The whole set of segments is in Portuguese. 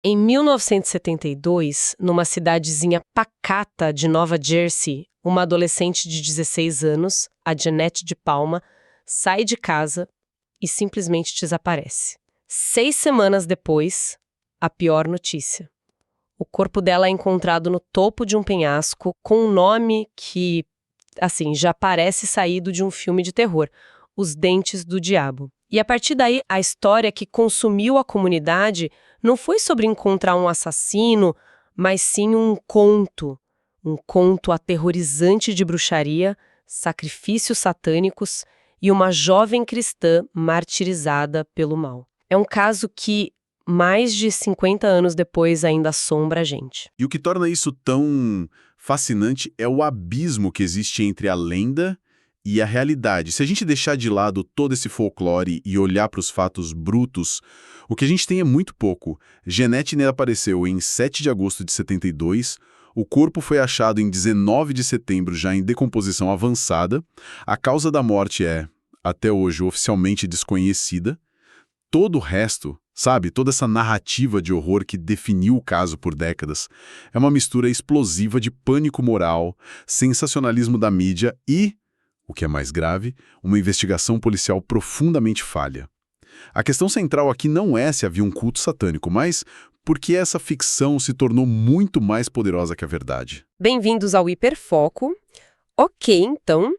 Em 1972, numa cidadezinha pacata de Nova Jersey, uma adolescente de 16 anos, a Jeanette de Palma, sai de casa e simplesmente desaparece. 6 semanas depois, a pior notícia. O corpo dela é encontrado no topo de um penhasco com um nome que, assim, já parece saído de um filme de terror: Os Dentes do Diabo. E a partir daí, a história que consumiu a comunidade não foi sobre encontrar um assassino, mas sim um conto aterrorizante de bruxaria, sacrifícios satânicos e uma jovem cristã martirizada pelo mal. É um caso que, mais de 50 anos depois, ainda assombra a gente. E o que torna isso tão fascinante é o abismo que existe entre a lenda e a realidade. Se a gente deixar de lado todo esse folclore e olhar para os fatos brutos, o que a gente tem é muito pouco. Jeanette apareceu em 7 de agosto de 72, o corpo foi achado em 19 de setembro, já em decomposição avançada. A causa da morte é, até hoje, oficialmente desconhecida. Todo o resto, sabe, toda essa narrativa de horror que definiu o caso por décadas, é uma mistura explosiva de pânico moral, sensacionalismo da mídia e, o que é mais grave, uma investigação policial profundamente falha. A questão central aqui não é se havia um culto satânico, mas por que essa ficção se tornou muito mais poderosa que a verdade. Bem-vindos ao Hiperfoco. Ok, então,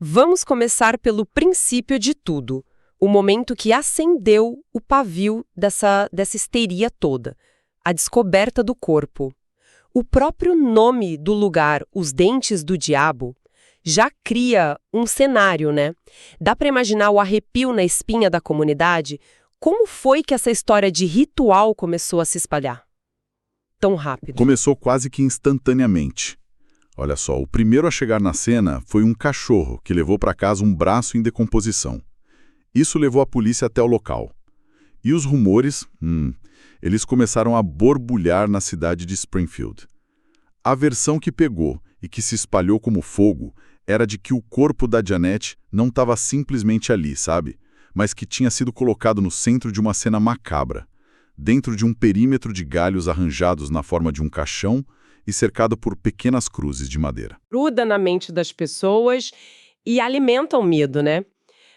vamos começar pelo princípio de tudo. O momento que acendeu o pavio dessa histeria toda. A descoberta do corpo. O próprio nome do lugar, Os Dentes do Diabo, já cria um cenário, né? Dá para imaginar o arrepio na espinha da comunidade? Como foi que essa história de ritual começou a se espalhar tão rápido? Começou quase que instantaneamente. Olha só, o primeiro a chegar na cena foi um cachorro que levou para casa um braço em decomposição. Isso levou a polícia até o local. E os rumores, eles começaram a borbulhar na cidade de Springfield. A versão que pegou e que se espalhou como fogo era de que o corpo da Jeanette não estava simplesmente ali, sabe? Mas que tinha sido colocado no centro de uma cena macabra, dentro de um perímetro de galhos arranjados na forma de um caixão e cercado por pequenas cruzes de madeira. Gruda na mente das pessoas e alimenta o medo, né?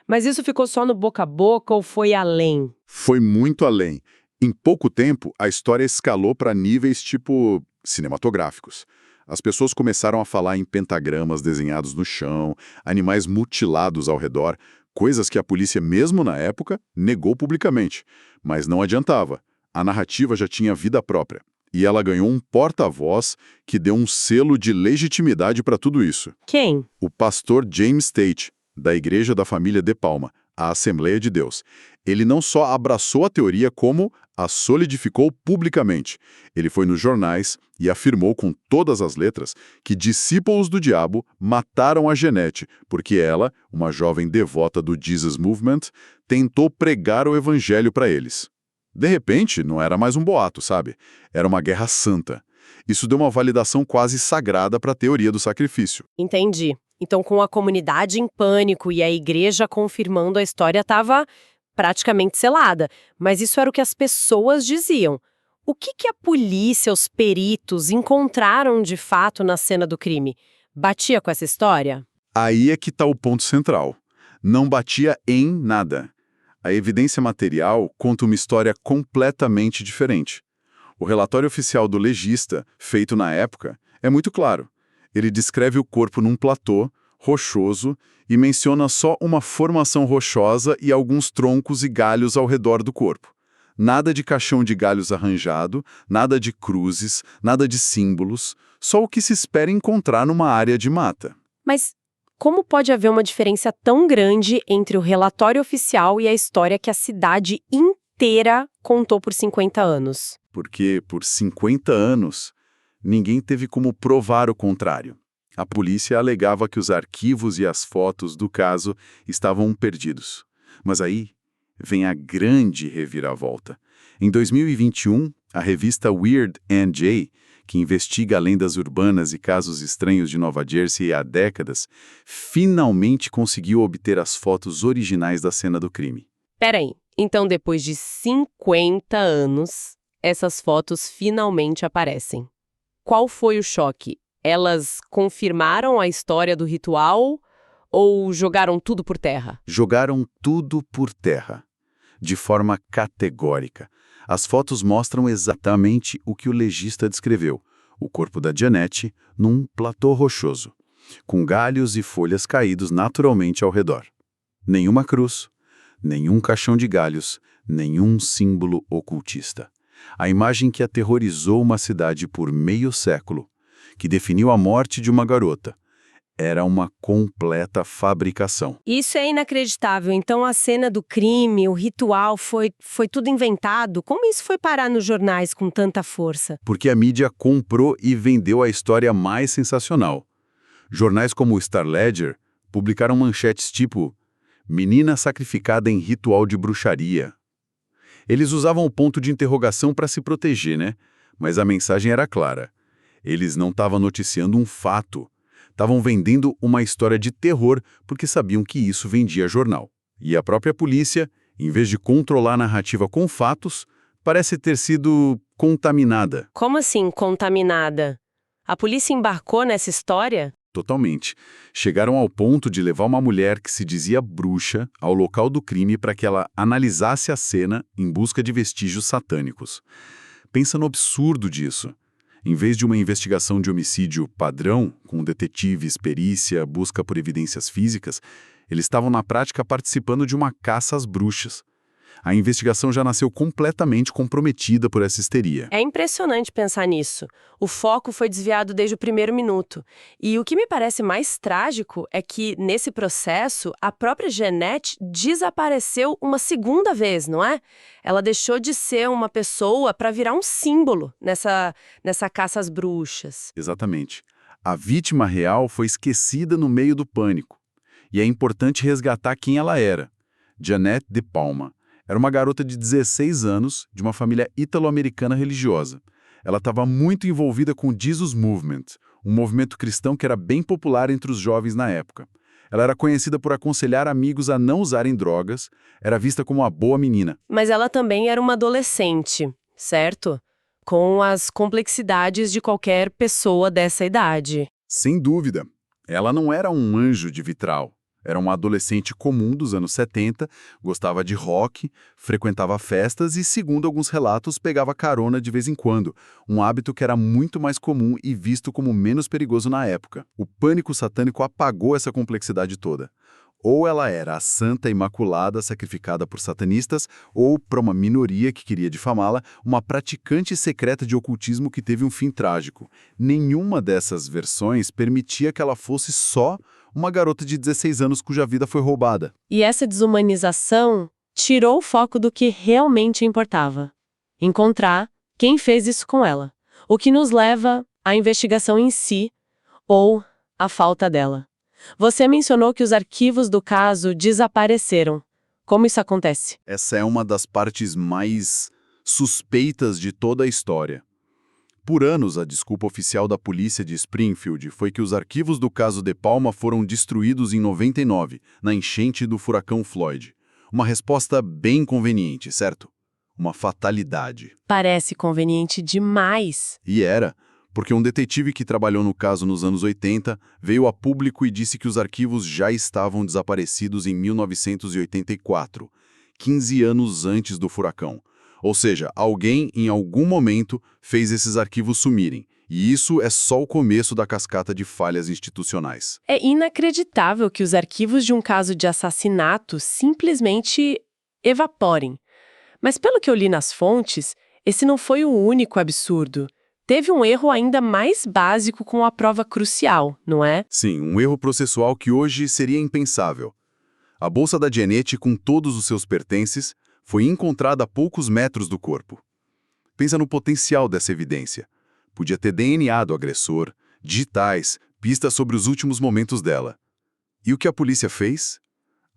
Mas isso ficou só no boca a boca ou foi além? Foi muito além. Em pouco tempo, a história escalou para níveis tipo cinematográficos. As pessoas começaram a falar em pentagramas desenhados no chão, animais mutilados ao redor, coisas que a polícia, mesmo na época, negou publicamente. Mas não adiantava. A narrativa já tinha vida própria. E ela ganhou um porta-voz que deu um selo de legitimidade para tudo isso. Quem? O pastor James Tate, da Igreja da Família de Palma, a Assembleia de Deus. Ele não só abraçou a teoria, como a solidificou publicamente. Ele foi nos jornais e afirmou com todas as letras que discípulos do diabo mataram a Jeanette, porque ela, uma jovem devota do Jesus Movement, tentou pregar o evangelho para eles. De repente, não era mais um boato, sabe? Era uma guerra santa. Isso deu uma validação quase sagrada para a teoria do sacrifício. Entendi. Então, com a comunidade em pânico e a igreja confirmando, a história estava praticamente selada. Mas isso era o que as pessoas diziam. O que a polícia, os peritos, encontraram de fato na cena do crime? Batia com essa história? Aí é que está o ponto central. Não batia em nada. A evidência material conta uma história completamente diferente. O relatório oficial do legista, feito na época, é muito claro. Ele descreve o corpo num platô, rochoso, e menciona só uma formação rochosa e alguns troncos e galhos ao redor do corpo. Nada de caixão de galhos arranjado, nada de cruzes, nada de símbolos, só o que se espera encontrar numa área de mata. Mas como pode haver uma diferença tão grande entre o relatório oficial e a história que a cidade inteira contou por 50 anos? Porque, por 50 anos, ninguém teve como provar o contrário. A polícia alegava que os arquivos e as fotos do caso estavam perdidos. Mas aí vem a grande reviravolta. Em 2021, a revista Weird NJ, que investiga lendas urbanas e casos estranhos de Nova Jersey há décadas, finalmente conseguiu obter as fotos originais da cena do crime. Peraí, então depois de 50 anos, essas fotos finalmente aparecem. Qual foi o choque? Elas confirmaram a história do ritual ou jogaram tudo por terra? Jogaram tudo por terra, de forma categórica. As fotos mostram exatamente o que o legista descreveu: o corpo da Jeanette num platô rochoso, com galhos e folhas caídos naturalmente ao redor. Nenhuma cruz, nenhum caixão de galhos, nenhum símbolo ocultista. A imagem que aterrorizou uma cidade por meio século, que definiu a morte de uma garota, era uma completa fabricação. Isso é inacreditável. Então a cena do crime, o ritual, foi tudo inventado? Como isso foi parar nos jornais com tanta força? Porque a mídia comprou e vendeu a história mais sensacional. Jornais como o Star Ledger publicaram manchetes tipo "Menina sacrificada em ritual de bruxaria". Eles usavam o ponto de interrogação para se proteger, né? Mas a mensagem era clara. Eles não estavam noticiando um fato. Estavam vendendo uma história de terror porque sabiam que isso vendia jornal. E a própria polícia, em vez de controlar a narrativa com fatos, parece ter sido contaminada. Como assim, contaminada? A polícia embarcou nessa história? Totalmente. Chegaram ao ponto de levar uma mulher que se dizia bruxa ao local do crime para que ela analisasse a cena em busca de vestígios satânicos. Pensa no absurdo disso. Em vez de uma investigação de homicídio padrão, com detetives, perícia, busca por evidências físicas, eles estavam na prática participando de uma caça às bruxas. A investigação já nasceu completamente comprometida por essa histeria. É impressionante pensar nisso. O foco foi desviado desde o primeiro minuto. E o que me parece mais trágico é que, nesse processo, a própria Jeanette desapareceu uma segunda vez, não é? Ela deixou de ser uma pessoa para virar um símbolo nessa caça às bruxas. Exatamente. A vítima real foi esquecida no meio do pânico. E é importante resgatar quem ela era. Jeanette de Palma. Era uma garota de 16 anos, de uma família ítalo-americana religiosa. Ela estava muito envolvida com o Jesus Movement, um movimento cristão que era bem popular entre os jovens na época. Ela era conhecida por aconselhar amigos a não usarem drogas, era vista como uma boa menina. Mas ela também era uma adolescente, certo? Com as complexidades de qualquer pessoa dessa idade. Sem dúvida. Ela não era um anjo de vitral. Era uma adolescente comum dos anos 70, gostava de rock, frequentava festas e, segundo alguns relatos, pegava carona de vez em quando, um hábito que era muito mais comum e visto como menos perigoso na época. O pânico satânico apagou essa complexidade toda. Ou ela era a santa imaculada sacrificada por satanistas, ou, para uma minoria que queria difamá-la, uma praticante secreta de ocultismo que teve um fim trágico. Nenhuma dessas versões permitia que ela fosse só uma garota de 16 anos cuja vida foi roubada. E essa desumanização tirou o foco do que realmente importava: encontrar quem fez isso com ela. O que nos leva à investigação em si, ou à falta dela. Você mencionou que os arquivos do caso desapareceram. Como isso acontece? Essa é uma das partes mais suspeitas de toda a história. Por anos, a desculpa oficial da polícia de Springfield foi que os arquivos do caso De Palma foram destruídos em 99, na enchente do furacão Floyd. Uma resposta bem conveniente, certo? Uma fatalidade. Parece conveniente demais. E era, porque um detetive que trabalhou no caso nos anos 80 veio a público e disse que os arquivos já estavam desaparecidos em 1984, 15 anos antes do furacão. Ou seja, alguém, em algum momento, fez esses arquivos sumirem. E isso é só o começo da cascata de falhas institucionais. É inacreditável que os arquivos de um caso de assassinato simplesmente evaporem. Mas pelo que eu li nas fontes, esse não foi o único absurdo. Teve um erro ainda mais básico com a prova crucial, não é? Sim, um erro processual que hoje seria impensável. A bolsa da Jeanette, com todos os seus pertences, foi encontrada a poucos metros do corpo. Pensa no potencial dessa evidência. Podia ter DNA do agressor, digitais, pistas sobre os últimos momentos dela. E o que a polícia fez?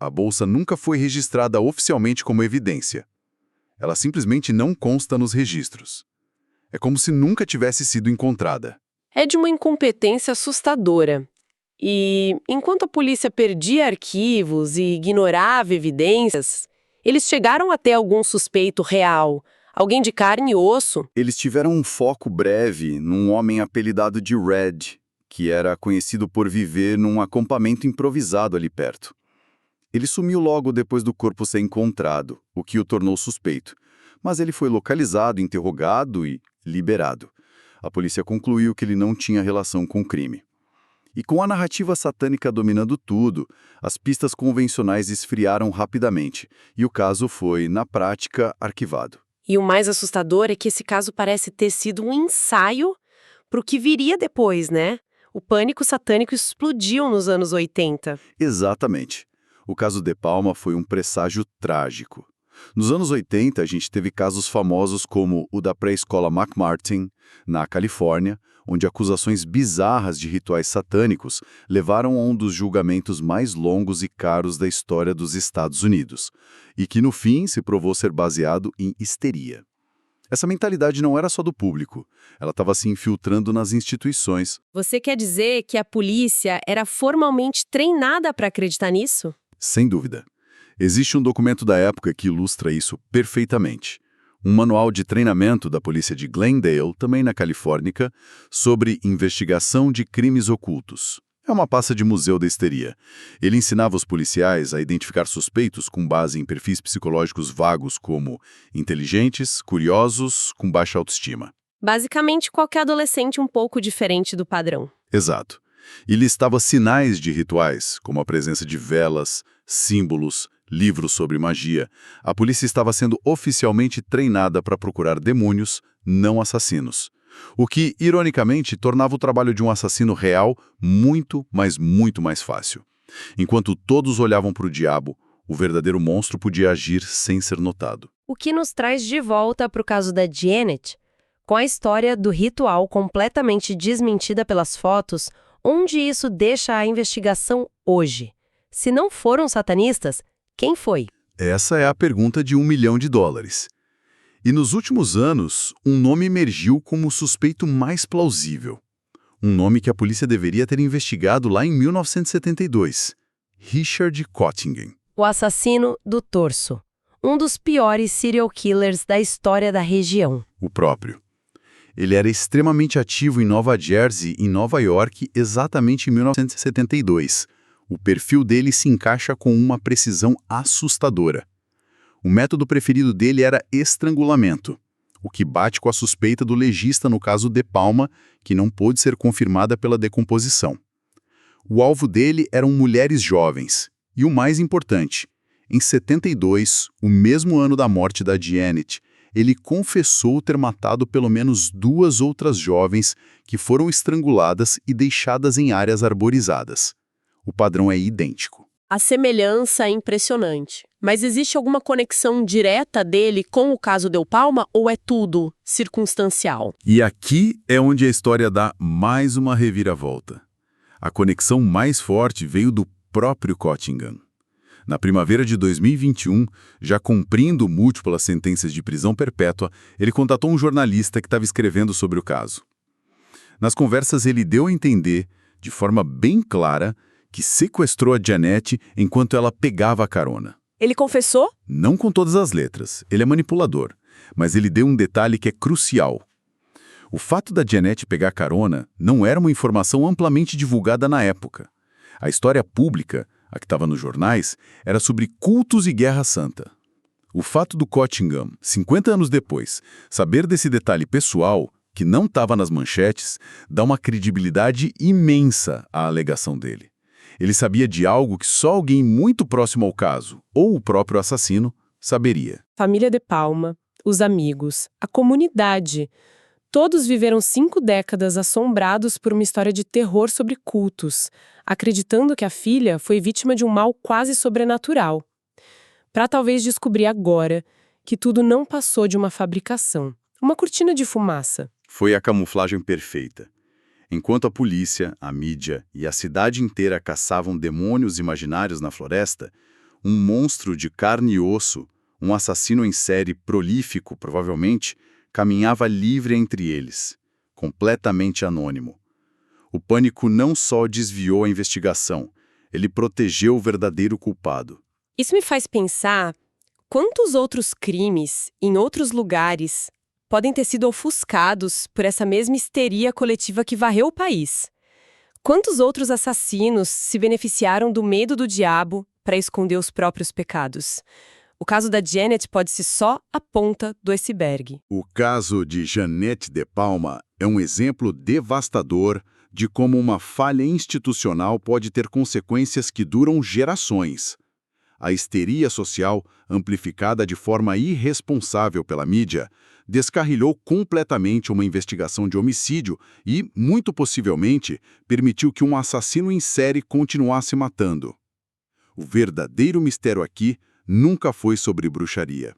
A bolsa nunca foi registrada oficialmente como evidência. Ela simplesmente não consta nos registros. É como se nunca tivesse sido encontrada. É de uma incompetência assustadora. E, enquanto a polícia perdia arquivos e ignorava evidências, eles chegaram a ter algum suspeito real, Alguém de carne e osso? Eles tiveram um foco breve num homem apelidado de Red, que era conhecido por viver num acampamento improvisado ali perto. Ele sumiu logo depois do corpo ser encontrado, o que o tornou suspeito. Mas ele foi localizado, interrogado e liberado. A polícia concluiu que ele não tinha relação com o crime. E com a narrativa satânica dominando tudo, as pistas convencionais esfriaram rapidamente, e o caso foi, na prática, arquivado. E o mais assustador é que esse caso parece ter sido um ensaio para o que viria depois, né? O pânico satânico explodiu nos anos 80. Exatamente. O caso De Palma foi um presságio trágico. Nos anos 80, a gente teve casos famosos como o da pré-escola McMartin, na Califórnia, onde acusações bizarras de rituais satânicos levaram a um dos julgamentos mais longos e caros da história dos Estados Unidos, e que no fim se provou ser baseado em histeria. Essa mentalidade não era só do público, ela estava se infiltrando nas instituições. Você quer dizer que a polícia era formalmente treinada para acreditar nisso? Sem dúvida. Existe um documento da época que ilustra isso perfeitamente. Um manual de treinamento da polícia de Glendale, também na Califórnia, sobre investigação de crimes ocultos. É uma pasta de museu da histeria. Ele ensinava os policiais a identificar suspeitos com base em perfis psicológicos vagos como inteligentes, curiosos, com baixa autoestima. Basicamente, qualquer adolescente um pouco diferente do padrão. Exato. E listava sinais de rituais, como a presença de velas, símbolos, livros sobre magia. A polícia estava sendo oficialmente treinada para procurar demônios, não assassinos. O que, ironicamente, tornava o trabalho de um assassino real muito, mas muito mais fácil. Enquanto todos olhavam para o diabo, o verdadeiro monstro podia agir sem ser notado. O que nos traz de volta para o caso da Janet, com a história do ritual completamente desmentida pelas fotos, onde isso deixa a investigação hoje. Se não foram satanistas, quem foi? Essa é a pergunta de $1 milhão. E nos últimos anos, um nome emergiu como o suspeito mais plausível. Um nome que a polícia deveria ter investigado lá em 1972. Richard Kottingen. O assassino do torso. Um dos piores serial killers da história da região. O próprio. Ele era extremamente ativo em Nova Jersey e Nova York exatamente em 1972. O perfil dele se encaixa com uma precisão assustadora. O método preferido dele era estrangulamento, o que bate com a suspeita do legista no caso De Palma, que não pôde ser confirmada pela decomposição. O alvo dele eram mulheres jovens. E o mais importante, em 72, o mesmo ano da morte da Janet, ele confessou ter matado pelo menos 2 outras jovens que foram estranguladas e deixadas em áreas arborizadas. O padrão é idêntico. A semelhança é impressionante. Mas existe alguma conexão direta dele com o caso De Palma ou é tudo circunstancial? E aqui é onde a história dá mais uma reviravolta. A conexão mais forte veio do próprio Kottingen. Na primavera de 2021, já cumprindo múltiplas sentenças de prisão perpétua, ele contatou um jornalista que estava escrevendo sobre o caso. Nas conversas, ele deu a entender, de forma bem clara, que sequestrou a Janet enquanto ela pegava a carona. Ele confessou? Não com todas as letras, ele é manipulador, mas ele deu um detalhe que é crucial. O fato da Janet pegar carona não era uma informação amplamente divulgada na época. A história pública, a que estava nos jornais, era sobre cultos e guerra santa. O fato do Kottingen, 50 anos depois, saber desse detalhe pessoal, que não estava nas manchetes, dá uma credibilidade imensa à alegação dele. Ele sabia de algo que só alguém muito próximo ao caso, ou o próprio assassino, saberia. Família De Palma, os amigos, a comunidade. Todos viveram 5 décadas assombrados por uma história de terror sobre cultos, acreditando que a filha foi vítima de um mal quase sobrenatural. Para talvez descobrir agora que tudo não passou de uma fabricação, uma cortina de fumaça. Foi a camuflagem perfeita. Enquanto a polícia, a mídia e a cidade inteira caçavam demônios imaginários na floresta, um monstro de carne e osso, um assassino em série prolífico, provavelmente, caminhava livre entre eles, completamente anônimo. O pânico não só desviou a investigação, ele protegeu o verdadeiro culpado. Isso me faz pensar quantos outros crimes, em outros lugares, podem ter sido ofuscados por essa mesma histeria coletiva que varreu o país? Quantos outros assassinos se beneficiaram do medo do diabo para esconder os próprios pecados? O caso da Janet pode ser só a ponta do iceberg. O caso de Janet de Palma é um exemplo devastador de como uma falha institucional pode ter consequências que duram gerações. A histeria social, amplificada de forma irresponsável pela mídia, descarrilhou completamente uma investigação de homicídio e, muito possivelmente, permitiu que um assassino em série continuasse matando. O verdadeiro mistério aqui nunca foi sobre bruxaria.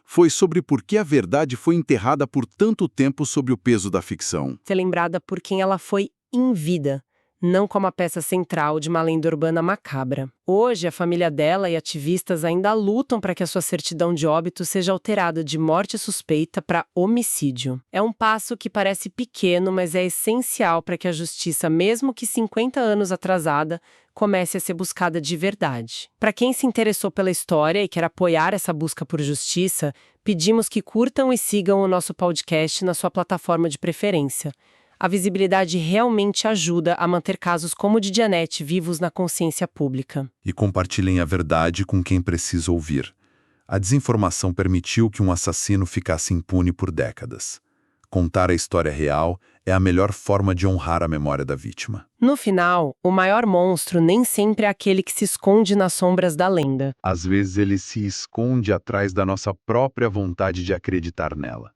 Foi sobre por que a verdade foi enterrada por tanto tempo sob o peso da ficção. Ser lembrada por quem ela foi em vida, não como a peça central de uma lenda urbana macabra. Hoje, a família dela e ativistas ainda lutam para que a sua certidão de óbito seja alterada de morte suspeita para homicídio. É um passo que parece pequeno, mas é essencial para que a justiça, mesmo que 50 anos atrasada, comece a ser buscada de verdade. Para quem se interessou pela história e quer apoiar essa busca por justiça, pedimos que curtam e sigam o nosso podcast na sua plataforma de preferência. A visibilidade realmente ajuda a manter casos como o de Janet vivos na consciência pública. E compartilhem a verdade com quem precisa ouvir. A desinformação permitiu que um assassino ficasse impune por décadas. Contar a história real é a melhor forma de honrar a memória da vítima. No final, o maior monstro nem sempre é aquele que se esconde nas sombras da lenda. Às vezes ele se esconde atrás da nossa própria vontade de acreditar nela.